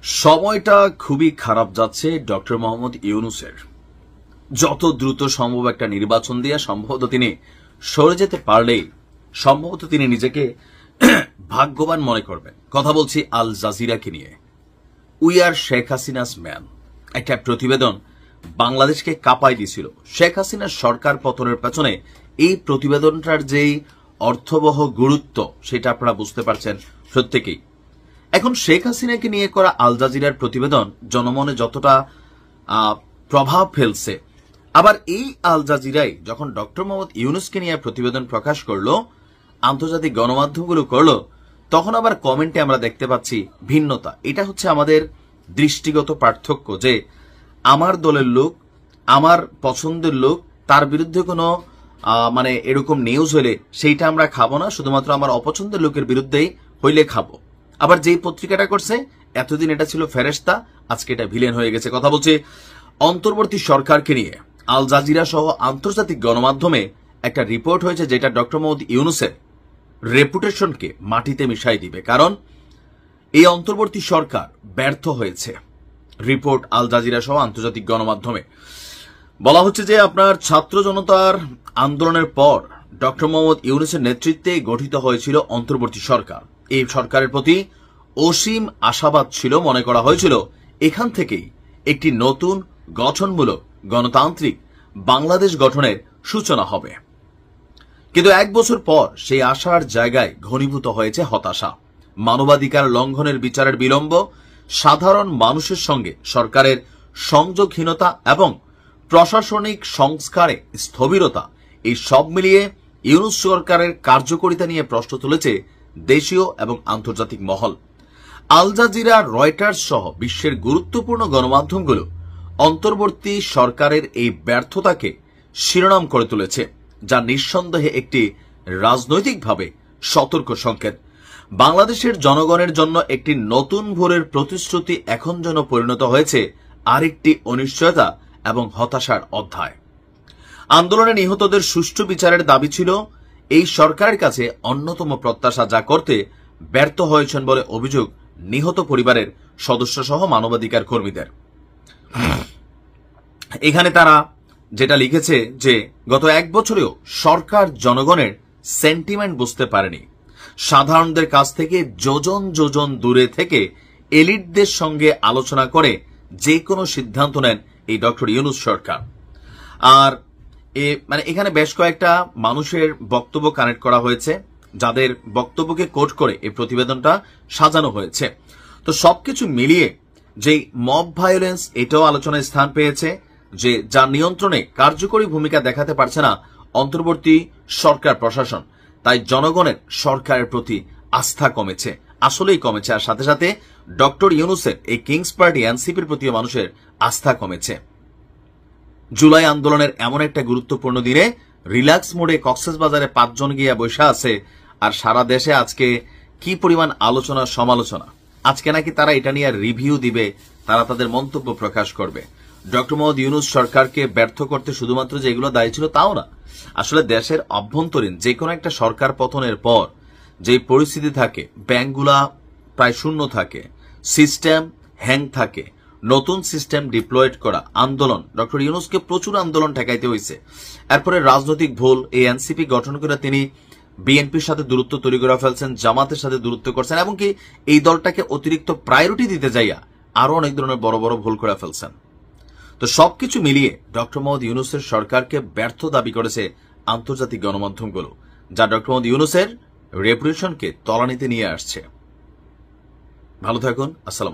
সময়টা খুবই খারাপ যাচ্ছে ডক্টর মোহাম্মদ ইউনূসের। যত দ্রুত সম্ভব একটা নির্বাচন দিয়ে সম্ভবত তিনি সরে যেতে পারলেই সম্ভবত তিনি নিজেকে ভাগ্যবান মনে করবেন। কথা বলছি আল জাজিরাকে নিয়ে। We are Sheikh Hasina's man, একটা প্রতিবেদন বাংলাদেশকে কাঁপাই দিছিল। শেখ হাসিনার সরকার পতনের পেছনে এই প্রতিবেদনটার যেই অর্থবহ গুরুত্ব সেটা আপনারা বুঝতে পারছেন প্রত্যেকেই। এখন শেখ হাসিনাকে নিয়ে করা আল জাজিরার প্রতিবেদন জনমনে যতটা প্রভাব ফেলছে, আবার এই আল জাজিরাই যখন ডক্টর মোহাম্মদ ইউনূসকে নিয়ে প্রতিবেদন প্রকাশ করলো, আন্তর্জাতিক গণমাধ্যমগুলো করলো, তখন আবার কমেন্টে আমরা দেখতে পাচ্ছি ভিন্নতা। এটা হচ্ছে আমাদের দৃষ্টিগত পার্থক্য যে আমার দলের লোক, আমার পছন্দের লোক, তার বিরুদ্ধে কোনো এরকম নিউজ হলে সেইটা আমরা খাবো না, শুধুমাত্র আমার অপছন্দের লোকের বিরুদ্ধেই হইলে খাবো। আবার যেই পত্রিকাটা করছে এতদিন এটা ছিল ফেরেশতা, আজকে এটা ভিলেন হয়ে গেছে। কথা বলছে অন্তর্বর্তী সরকারকে নিয়ে আল জাজিরা সহ আন্তর্জাতিক গণমাধ্যমে একটা রিপোর্ট হয়েছে যেটা ডক্টর মোহাম্মদ ইউনূসের রেপুটেশনকে মাটিতে মিশাই দিবে, কারণ এই অন্তর্বর্তী সরকার ব্যর্থ হয়েছে। রিপোর্ট আল জাজিরা সহ আন্তর্জাতিক গণমাধ্যমে বলা হচ্ছে যে আপনার ছাত্র জনতার আন্দোলনের পর ডক্টর মোহাম্মদ ইউনূসের নেতৃত্বে গঠিত হয়েছিল অন্তর্বর্তী সরকার। এই সরকারের প্রতি অসীম আশাবাদ ছিল, মনে করা হয়েছিল এখান থেকেই একটি নতুন গঠনমূলক গণতান্ত্রিক বাংলাদেশ গঠনের সূচনা হবে। কিন্তু এক বছর পর সেই আশার জায়গায় ঘনীভূত হয়েছে হতাশা। মানবাধিকার লঙ্ঘনের বিচারের বিলম্ব, সাধারণ মানুষের সঙ্গে সরকারের সংযোগহীনতা এবং প্রশাসনিক সংস্কারে স্থবিরতা, এই সব মিলিয়ে ইউনূস সরকারের কার্যকারিতা নিয়ে প্রশ্ন তুলেছে দেশীয় এবং আন্তর্জাতিক মহল। আল জাজিরা, রয়টার্স সহ বিশ্বের গুরুত্বপূর্ণ গণমাধ্যমগুলো অন্তর্বর্তী সরকারের এই ব্যর্থতাকে শিরোনাম করে তুলেছে, যা নিঃসন্দেহে একটি রাজনৈতিকভাবে সতর্ক সংকেত। বাংলাদেশের জনগণের জন্য একটি নতুন ভোরের প্রতিশ্রুতি এখন যেন পরিণত হয়েছে আরেকটি অনিশ্চয়তা এবং হতাশার অধ্যায়। আন্দোলনে নিহতদের সুষ্ঠু বিচারের দাবি ছিল এই সরকারের কাছে অন্যতম প্রত্যাশা, যা করতে ব্যর্থ হয়েছেন বলে অভিযোগ নিহত পরিবারের সদস্য সহ মানবাধিকার কর্মীদের। এখানে তারা যেটা লিখেছে যে গত এক বছরেও সরকার জনগণের সেন্টিমেন্ট বুঝতে পারেনি। সাধারণদের কাছ থেকে যোজন যোজন দূরে থেকে এলিটদের সঙ্গে আলোচনা করে যে কোনো সিদ্ধান্ত নেন এই ডক্টর ইউনূস সরকার। আর এখানে বেশ কয়েকটা মানুষের বক্তব্য কানেক্ট করা হয়েছে, যাদের বক্তব্যকে কোট করে এই প্রতিবেদনটা সাজানো হয়েছে। তো সবকিছু মিলিয়ে যে মব ভায়োলেন্স, এটাও আলোচনায় স্থান পেয়েছে, যে যার নিয়ন্ত্রণে কার্যকরী ভূমিকা দেখাতে পারছে না অন্তর্বর্তী সরকার প্রশাসন, তাই জনগণের সরকারের প্রতি আস্থা কমেছে, আসলেই কমেছে। আর সাথে সাথে ডক্টর ইউনূসের এই কিংস পার্টি এনসিপির প্রতিও মানুষের আস্থা কমেছে। জুলাই আন্দোলনের এমন একটা গুরুত্বপূর্ণ দিনে রিল্যাক্স মোডে কক্সবাজারে 5 জন গিয়া বসে আছে, আর সারা দেশে আজকে কি পরিমাণ আলোচনা সমালোচনা। আজকে নাকি তারা এটা নিয়ে রিভিউ দিবে, তারা তাদের মন্তব্য প্রকাশ করবে। ডক্টর মোহাম্মদ ইউনূস সরকারকে ব্যর্থ করতে শুধুমাত্র যে এগুলো দায়ী ছিল তাও না, আসলে দেশের অভ্যন্তরীণ যে কোনো একটা সরকার পতনের পর যে পরিস্থিতি থাকে, ব্যাংকগুলা প্রায় শূন্য থাকে, সিস্টেম হ্যাং থাকে, নতুন সিস্টেম ডিপ্লয়েড করা, আন্দোলন, ডক্টর ইউনূসকে প্রচুর আন্দোলন ঠেকাইতে হয়েছে। এরপরে রাজনৈতিক ভুল, এই এনসিপি গঠন করে তিনি বিএনপির সাথে দূরত্ব তৈরি করে ফেলছেন, জামাতের সাথে দূরত্ব করছেন, এবং কি এই দলটাকে অতিরিক্ত প্রায়োরিটি দিতে যাইয়া আরো অনেক ধরনের বড় বড় ভুল করে ফেলছেন। তো সবকিছু মিলিয়ে ডক্টর মোহাম্মদ ইউনূসের সরকারকে ব্যর্থ দাবি করেছে আন্তর্জাতিক গণমাধ্যমগুলো, যা ডক্টর মোহাম্মদ ইউনূসের রেপুটেশনকে তলানিতে নিয়ে আসছে। ভালো থাকুন, আসসালাম।